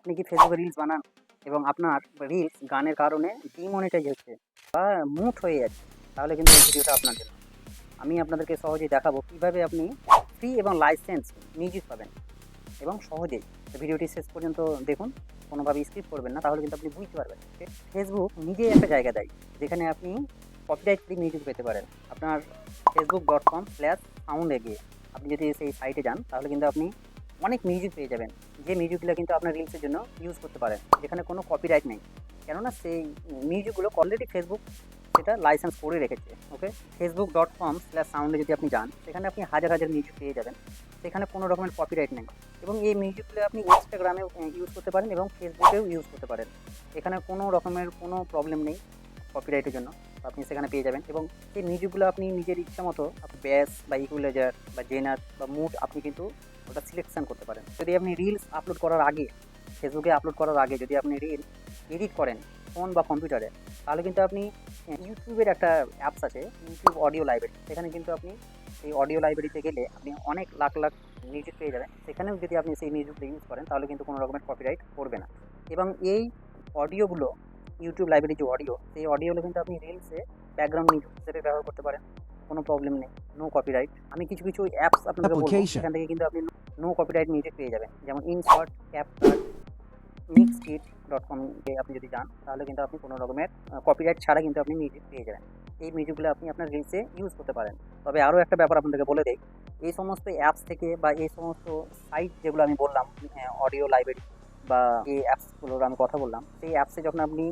আপনি কি ফেসবুকে রিলস বানান এবং আপনার রিলস গানের কারণে ডিমনিটাইজ হচ্ছে বা মুট হয়ে যাচ্ছে, তাহলে কিন্তু এই ভিডিওটা আপনার জন্য। আমি আপনাদেরকে সহজেই দেখাবো কিভাবে আপনি ফ্রি এবং লাইসেন্স মিউজিক পাবেন এবং সহজেই। তো ভিডিওটি শেষ পর্যন্ত দেখুন, কোনোভাবে স্কিপ করবেন না, তাহলে কিন্তু আপনি বুঝতে পারবেন। ফেসবুক নিজেই একটা জায়গা দেয় যেখানে আপনি কপিরাইট ফ্রি মিউজিক পেতে পারেন। আপনার facebook.com/sound গিয়ে আপনি যদি সেই সাইটে যান, তাহলে কিন্তু আপনি অনেক মিউজিক পেয়ে যাবেন, যে মিউজিকগুলো কিন্তু আপনার রিলসের জন্য ইউজ করতে পারেন, যেখানে কোনো কপিরাইট নেই। কেননা সেই মিউজিকগুলো অলরেডি ফেসবুক সেটা লাইসেন্স করে রেখেছে। ওকে, facebook.com/sound যদি আপনি যান, সেখানে আপনি হাজার হাজার মিউজিক পেয়ে যাবেন, সেখানে কোনো রকমের কপিরাইট নেই। এবং এই মিউজিকগুলো আপনি ইনস্টাগ্রামেও ইউজ করতে পারেন এবং ফেসবুকেও ইউজ করতে পারেন। এখানে কোনো রকমের কোনো প্রবলেম নেই কপিরাইটের জন্য, আপনি সেখানে পেয়ে যাবেন। এবং সেই মিউজিকগুলো আপনি নিজের ইচ্ছা মতো ব্যাস বা ইকুয়ালাইজার বা জেনার বা মুড আপনি কিন্তু ওটা সিলেকশন করতে পারেন। যদি আপনি রিলস আপলোড করার আগে, ফেসবুকে আপলোড করার আগে যদি আপনি রিল এডিট করেন ফোন বা কম্পিউটারে, তাহলে কিন্তু আপনি ইউটিউবের একটা অ্যাপস আছে, ইউটিউব অডিও লাইব্রেরি, সেখানে কিন্তু আপনি এই অডিও লাইব্রেরিতে গেলে আপনি অনেক লাখ লাখ মিউজিক পেয়ে যাবেন। সেখানেও যদি আপনি সেই মিউজিকটা ইউজ করেন, তাহলে কিন্তু কোনো রকমের কপিরাইট করবে না। এবং এই অডিওগুলো, ইউটিউব লাইব্রেরি যে অডিও, সেই অডিওগুলো কিন্তু আপনি রিলসে ব্যাকগ্রাউন্ড মিউজিক হিসেবে ব্যবহার করতে পারেন, কোনো প্রবলেম নেই, নো কপিরাইট। আমি কিছু কিছু অ্যাপস আপনাদেরকে বলবো, সেখান থেকে কিন্তু আপনি নো কপিরাইট মিউজিক পেয়ে যাবেন। যেমন ইনশর্ট, ক্যাপকাট, mixkit.com-তে আপনি যদি যান, তাহলে কিন্তু আপনি কোনো রকমের কপিরাইট ছাড়া কিন্তু আপনি মিউজিক পেয়ে যাবেন। এই মিউজিকগুলো আপনি আপনার রিলসে ইউজ করতে পারেন। তবে আরও একটা ব্যাপার আপনাদেরকে বলে দেই, এই সমস্ত অ্যাপস থেকে বা এই সমস্ত সাইট যেগুলো আমি বললাম, অডিও লাইব্রেরি বা এই অ্যাপসগুলোর আমি কথা বললাম, সেই অ্যাপসে যখন আপনি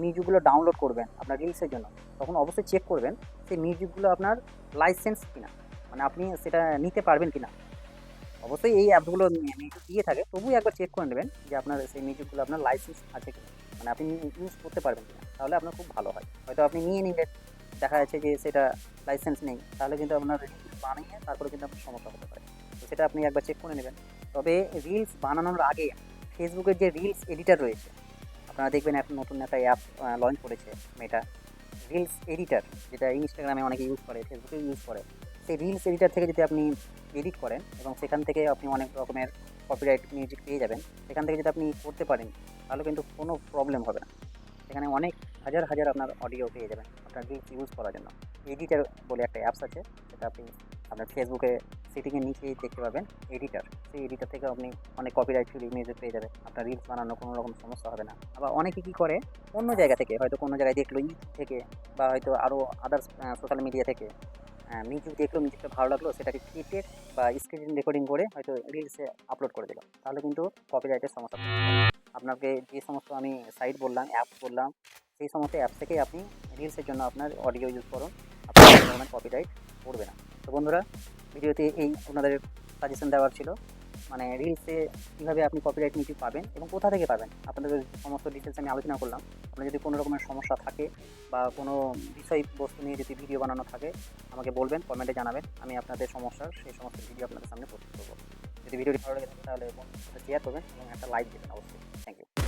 মিউজিকগুলো ডাউনলোড করবেন আপনার রিলসের জন্য, তখন অবশ্যই চেক করবেন সেই মিউজিকগুলো আপনার লাইসেন্স কিনা, মানে আপনি সেটা নিতে পারবেন কিনা। অবশ্যই এই অ্যাপসগুলো মিউজিক দিয়ে থাকে, তবুও একবার চেক করে নেবেন যে আপনার সেই মিউজিকগুলো আপনার লাইসেন্স আছে কিনা, মানে আপনি ইউজ করতে পারবেন কিনা, তাহলে আপনার খুব ভালো হয়। হয়তো আপনি নিয়ে নিলেন, দেখা যাচ্ছে যে সেটা লাইসেন্স নেই, তাহলে কিন্তু আপনার রিলস বানিয়ে তারপরে কিন্তু আপনার সমস্যা হতে পারে। তো সেটা আপনি একবার চেক করে নেবেন। তবে রিলস বানানোর আগে ফেসবুকের যে রিলস এডিটার রয়েছে, আপনারা দেখবেন এখন নতুন একটা অ্যাপ লঞ্চ করেছে মেটা, রিলস এডিটার, যেটা ইনস্টাগ্রামে অনেকে ইউজ করে, ফেসবুকে ইউজ করে। সেই রিলস এডিটার থেকে যদি আপনি এডিট করেন এবং সেখান থেকে আপনি অনেক রকমের কপিরাইট মিউজিক পেয়ে যাবেন, সেখান থেকে যদি আপনি করতে পারেন, তাহলে কিন্তু কোনো প্রবলেম হবে না। সেখানে অনেক হাজার হাজার আপনার অডিও পেয়ে যাবেন আপনার রিলস ইউজ করার জন্য। এডিটার বলে একটা অ্যাপস আছে, সেটা আপনি আপনার ফেসবুকে সেটিংয়ের নিচেই দেখতে পাবেন এডিটার। সেই এডিটার থেকে আপনি অনেক কপিরাইট ফ্রি মিউজিক পেয়ে যাবেন, আপনার রিলস বানানো কোনো রকম সমস্যা হবে না। আবার অনেকে কী করে, অন্য জায়গা থেকে, হয়তো কোনো জায়গায় দেখলো ইউটিউব থেকে বা হয়তো আরও আদার্স সোশ্যাল মিডিয়া থেকে মিউজিক দেখলো, মিউজিকটা ভালো লাগলো, সেটাকে কেটে বা স্ক্রিন রেকর্ডিং করে হয়তো রিলসে আপলোড করে দিল, তাহলে কিন্তু কপিরাইটের সমস্যা হবে। আপনাকে যে সমস্ত আমি সাইট বললাম, অ্যাপস বললাম, সেই সমস্ত অ্যাপস থেকেই আপনি রিলসের জন্য আপনার অডিও ইউজ করুন, আপনার কোনো ধরনের কপিরাইট পড়বে না। তো বন্ধুরা, ভিডিওতে এই আপনাদের সাজেশন দেওয়ার ছিল, মানে রিলসে কীভাবে আপনি কপিরাইট মিউজিক পাবেন এবং কোথা থেকে পাবেন, আপনাদের সমস্ত ডিটেলস আমি আলোচনা করলাম। আপনার যদি কোনো রকমের সমস্যা থাকে বা কোনো বিষয়বস্তু নিয়ে যদি ভিডিও বানানো থাকে, আমাকে বলবেন, কমেন্টে জানাবেন, আমি আপনাদের সমস্যার সেই সমস্ত ভিডিও আপনাদের সামনে প্রস্তুত করবো। যদি ভিডিওটি ভালো লাগে থাকে, তাহলে শেয়ার করবেন এবং একটা লাইক দেবেন অবশ্যই। Thank you.